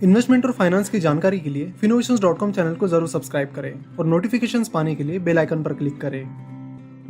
Investment और finance की जानकारी के लिए Finnovations.com चैनल को जरूर सब्सक्राइब करें और नोटिफिकेशंस पाने के लिए बेल आइकन पर क्लिक करें।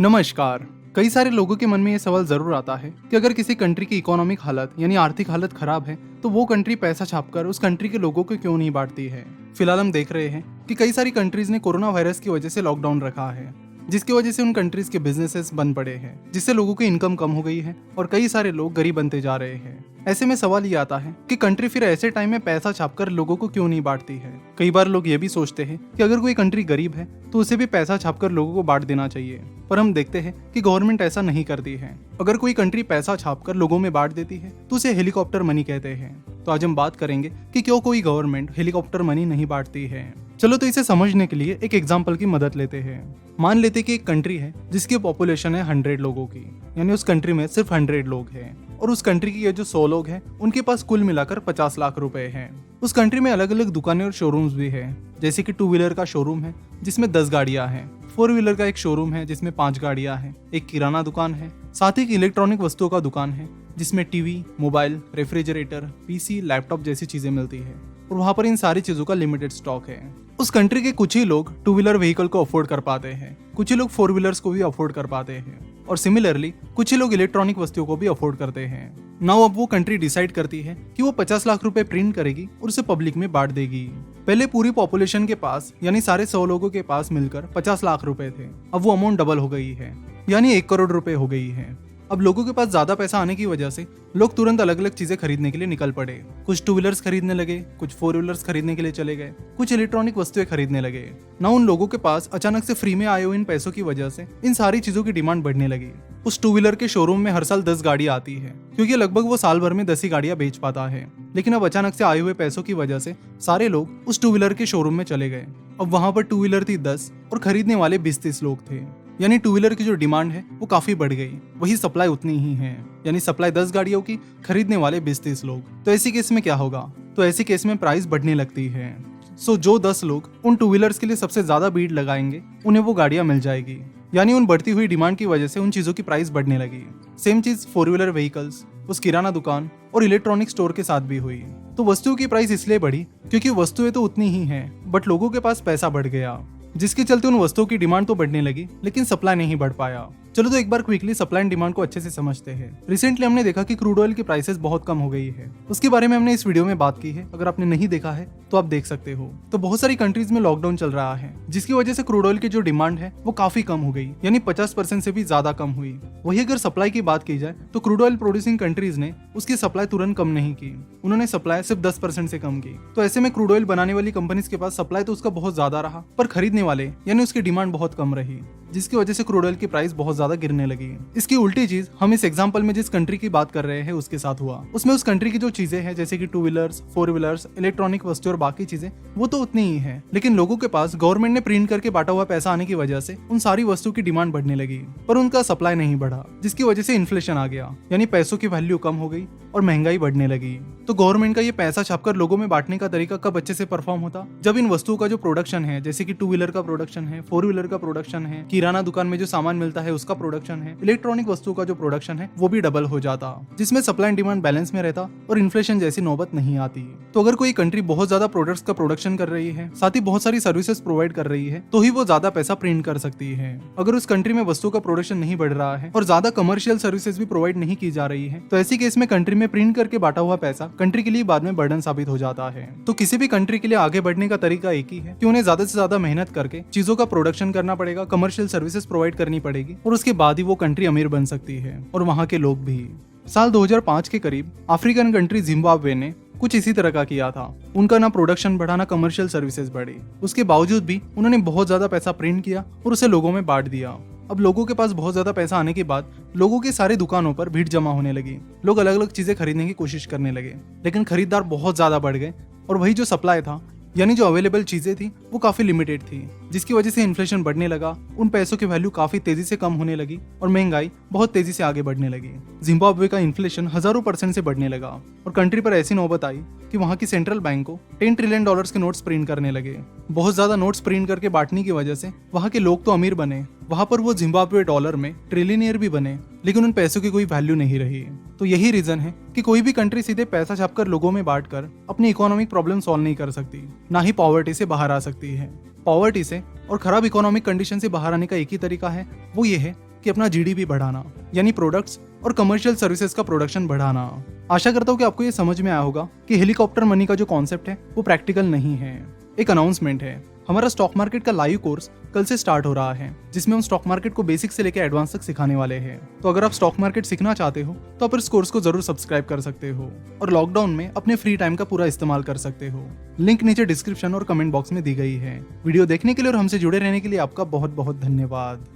नमस्कार। कई सारे लोगों के मन में ये सवाल जरूर आता है कि अगर किसी कंट्री की इकोनॉमिक हालत यानी आर्थिक हालत खराब है तो वो कंट्री पैसा छापकर उस कंट्री के लोगों को क्यों नहीं बांटती है। फिलहाल हम देख रहे हैं कि कई सारी कंट्रीज ने कोरोना वायरस की वजह से लॉकडाउन रखा है, जिसकी वजह से उन कंट्रीज के बिजनेसेस बंद पड़े हैं, जिससे लोगों की इनकम कम हो गई है और कई सारे लोग गरीब बनते जा रहे हैं। ऐसे में सवाल ये आता है कि कंट्री फिर ऐसे टाइम में पैसा छापकर लोगों को क्यों नहीं बांटती है। कई बार लोग ये भी सोचते हैं कि अगर कोई कंट्री गरीब है तो उसे भी पैसा छापकर लोगों को बांट देना चाहिए, पर हम देखते हैं कि गवर्नमेंट ऐसा नहीं करती है। अगर कोई कंट्री पैसा छापकर लोगों में बांट देती है तो उसे हेलीकॉप्टर मनी कहते हैं। तो आज हम बात करेंगे कि क्यों कोई गवर्नमेंट हेलीकॉप्टर मनी नहीं बांटती है। चलो तो इसे समझने के लिए एक एग्जाम्पल की मदद लेते हैं। मान लेते कि एक कंट्री है जिसकी पॉपुलेशन है 100 लोगों की, यानी उस कंट्री में सिर्फ 100 लोग हैं और उस कंट्री की ये जो 100 लोग हैं उनके पास कुल मिलाकर 50 लाख रुपए हैं। उस कंट्री में अलग अलग दुकानें और शोरूम्स भी है, जैसे कि 2 व्हीलर का शोरूम है जिसमें 10 गाड़ियां हैं, 4 व्हीलर का एक शोरूम है जिसमें 5 गाड़ियां हैं, एक किराना दुकान है, साथ ही एक इलेक्ट्रॉनिक वस्तुओं का दुकान है जिसमें TV, mobile, refrigerator, PC, laptop जैसी चीजें मिलती है और वहाँ पर इन सारी चीजों का लिमिटेड स्टॉक है। उस कंट्री के कुछ ही लोग 2 व्हीलर व्हीकल को अफोर्ड कर पाते हैं, कुछ ही लोग 4 व्हीलर्स को भी अफोर्ड कर पाते हैं और सिमिलरली कुछ ही लोग इलेक्ट्रॉनिक वस्तुओं को भी अफोर्ड करते हैं। नाउ अब वो कंट्री डिसाइड करती है कि वो 50 लाख रुपए प्रिंट करेगी और उसे पब्लिक में बांट देगी। पहले पूरी पॉपुलेशन के पास यानी सारे 100 लोगों के पास मिलकर 50 लाख रुपए थे, अब वो अमाउंट डबल हो गई है, यानी 1 करोड़ रुपए हो गई है। अब लोगों के पास ज्यादा पैसा आने की वजह से लोग तुरंत अलग अलग चीजें खरीदने के लिए निकल पड़े। कुछ 2 व्हीलर्स खरीदने लगे, कुछ 4 व्हीलर्स खरीदने के लिए चले गए, कुछ इलेक्ट्रॉनिक वस्तुएं खरीदने लगे। ना उन लोगों के पास अचानक से फ्री में आए हुए इन पैसों की वजह से इन सारी चीजों की डिमांड बढ़ने लगी। उस 2 व्हीलर के शोरूम में हर साल 10 गाड़ियां आती है, क्योंकि लगभग वो साल भर में 10 ही गाड़ियां बेच पाता है। लेकिन अब अचानक से आए हुए पैसों की वजह से सारे लोग उस 2 व्हीलर के शोरूम में चले गए। अब वहां पर 2 व्हीलर थी 10 और खरीदने वाले 20-30 लोग थे, यानी 2 व्हीलर की जो डिमांड है वो काफी बढ़ गई, वही सप्लाई उतनी ही है, यानी सप्लाई 10 गाड़ियों की, खरीदने वाले 20-30 लोग। तो ऐसी केस में क्या होगा? तो ऐसी केस में प्राइस बढ़ने लगती है। सो जो 10 लोग उन 2 व्हीलर्स के लिए सबसे ज्यादा भीड़ लगाएंगे उन्हें वो गाड़ियां मिल जाएगी, यानी उन बढ़ती हुई डिमांड की वजह से उन चीजों की प्राइस बढ़ने लगी। सेम चीज 4 व्हीलर व्हीकल्स, उस किराना दुकान और इलेक्ट्रॉनिक स्टोर के साथ भी हुई। तो वस्तुओं की प्राइस इसलिए बढ़ी क्योंकि वस्तुएं तो उतनी ही हैं, बट लोगों के पास पैसा बढ़ गया, जिसके चलते उन वस्तुओं की डिमांड तो बढ़ने लगी लेकिन सप्लाई नहीं बढ़ पाया। चलो तो एक बार क्विकली सप्लाई एंड डिमांड को अच्छे से समझते हैं। रिसेंटली हमने देखा कि क्रूड ऑयल की प्राइसेस बहुत कम हो गई है, उसके बारे में हमने इस वीडियो में बात की है। अगर आपने नहीं देखा है तो आप देख सकते हो। तो बहुत सारी कंट्रीज में लॉकडाउन चल रहा है, जिसकी वजह से क्रूड ऑयल की जो डिमांड है वो काफी कम हो गई, यानी 50% से भी ज्यादा कम हुई। वही अगर सप्लाई की बात की जाए तो क्रूड ऑयल प्रोड्यूसिंग कंट्रीज ने उसकी सप्लाई तुरंत कम नहीं की, उन्होंने सप्लाई सिर्फ 10% से कम की। तो ऐसे में क्रूड ऑयल बनाने वाली कंपनीज के पास सप्लाई तो उसका बहुत ज्यादा रहा, पर खरीदने वाले यानी उसकी डिमांड बहुत कम रही, जिसकी वजह से क्रूड ऑयल की प्राइस बहुत ज्यादा गिरने लगी। इसकी उल्टी चीज हम इस एग्जांपल में जिस कंट्री की बात कर रहे हैं उसके साथ हुआ। उसमें उस कंट्री की जो चीजें हैं जैसे कि 2 व्हीलर्स, 4 व्हीलर्स, इलेक्ट्रॉनिक वस्तु और बाकी चीजें वो तो उतनी ही है, लेकिन लोगों के पास गवर्नमेंट ने प्रिंट करके बांटा हुआ पैसा आने की वजह से उन सारी वस्तु की डिमांड बढ़ने लगी, पर उनका सप्लाई नहीं बढ़ा, जिसकी वजह से इन्फ्लेशन आ गया, यानी पैसों की वैल्यू कम हो गई और महंगाई बढ़ने लगी। तो गवर्नमेंट का ये पैसा छापकर लोगों में बांटने का तरीका कब अच्छे से परफॉर्म होता? जब इन वस्तुओं का जो प्रोडक्शन है, जैसे कि 2 व्हीलर का प्रोडक्शन है, 4 व्हीलर का प्रोडक्शन है, किराना दुकान में जो सामान मिलता है उसका प्रोडक्शन है, इलेक्ट्रॉनिक वस्तुओं का जो प्रोडक्शन है वो भी डबल हो जाता, जिसमें सप्लाई एंड डिमांड बैलेंस में रहता और इन्फ्लेशन जैसी नौबत नहीं आती। तो अगर कोई कंट्री बहुत ज्यादा प्रोडक्ट्स का प्रोडक्शन कर रही है, साथ ही बहुत सारी सर्विसेज प्रोवाइड कर रही है, तो ही वो ज्यादा पैसा प्रिंट कर सकती है। अगर उस कंट्री में वस्तुओं का प्रोडक्शन नहीं बढ़ रहा है और ज्यादा कमर्शियल सर्विसेज भी प्रोवाइड नहीं की जा रही है, तो ऐसी केस में कंट्री में प्रिंट करके बांटा हुआ पैसा कंट्री के लिए बाद में बर्डन साबित हो जाता है। तो किसी भी कंट्री के लिए आगे बढ़ने का तरीका एक ही है कि उन्हें ज्यादा से ज्यादा मेहनत करके चीजों का प्रोडक्शन करना पड़ेगा, कमर्शियल सर्विसेज प्रोवाइड करनी पड़ेगी और उसके बाद ही वो कंट्री अमीर बन सकती है और वहाँ के लोग भी। साल 2005 के करीब अफ्रीकन कंट्री जिम्बाब्वे ने कुछ इसी तरह का किया था। उनका ना प्रोडक्शन बढ़ा ना कमर्शियल सर्विसेज बढ़ी, उसके बावजूद भी उन्होंने बहुत ज्यादा पैसा प्रिंट किया और उसे लोगों में बांट दिया। अब लोगों के पास बहुत ज्यादा पैसा आने के बाद लोगों के सारे दुकानों पर भीड़ जमा होने लगी, लोग अलग अलग चीजें खरीदने की कोशिश करने लगे, लेकिन खरीदार बहुत ज्यादा बढ़ गए और वही जो सप्लाई था यानी जो अवेलेबल चीजें थी वो काफी लिमिटेड थी। जिसकी वजह से इन्फ्लेशन बढ़ने लगा, उन पैसों की वैल्यू काफी तेजी से कम होने लगी और महंगाई बहुत तेजी से आगे बढ़ने लगी। जिम्बाब्वे का इन्फ्लेशन हजारों % से बढ़ने लगा और कंट्री पर ऐसी नौबत आई कि वहां की सेंट्रल बैंक को $10 ट्रिलियन के नोट्स प्रिंट करने लगे। बहुत ज्यादा नोट्स प्रिंट करके बांटने की वजह से वहां के लोग तो अमीर बने, वहां पर वो जिम्बाब्वे डॉलर में ट्रिलियनियर भी बने, लेकिन उन पैसों की कोई वैल्यू नहीं रही। तो यही रीजन है कि कोई भी कंट्री सीधे पैसा छापकर लोगों में बांटकर अपनी इकोनॉमिक प्रॉब्लम सॉल्व नहीं कर सकती, ना ही पॉवर्टी से बाहर आ सकती है। पॉवर्टी से और खराब इकोनॉमिक कंडीशन से बाहर आने का एक ही तरीका है, वो ये है कि अपना जीडीपी बढ़ाना, यानी प्रोडक्ट्स और कमर्शियल सर्विसेज का प्रोडक्शन बढ़ाना। आशा करता हूँ कि आपको ये समझ में आया होगा कि हेलीकॉप्टर मनी का जो कॉन्सेप्ट है वो प्रैक्टिकल नहीं है। एक अनाउंसमेंट है, हमारा स्टॉक मार्केट का लाइव कोर्स कल से स्टार्ट हो रहा है, जिसमें हम स्टॉक मार्केट को बेसिक से लेकर एडवांस तक सिखाने वाले हैं। तो अगर आप स्टॉक मार्केट सीखना चाहते हो तो आप इस कोर्स को जरूर सब्सक्राइब कर सकते हो और लॉकडाउन में अपने फ्री टाइम का पूरा इस्तेमाल कर सकते हो। लिंक नीचे डिस्क्रिप्शन और कमेंट बॉक्स में दी गई है। वीडियो देखने के लिए और हमसे जुड़े रहने के लिए आपका बहुत बहुत धन्यवाद।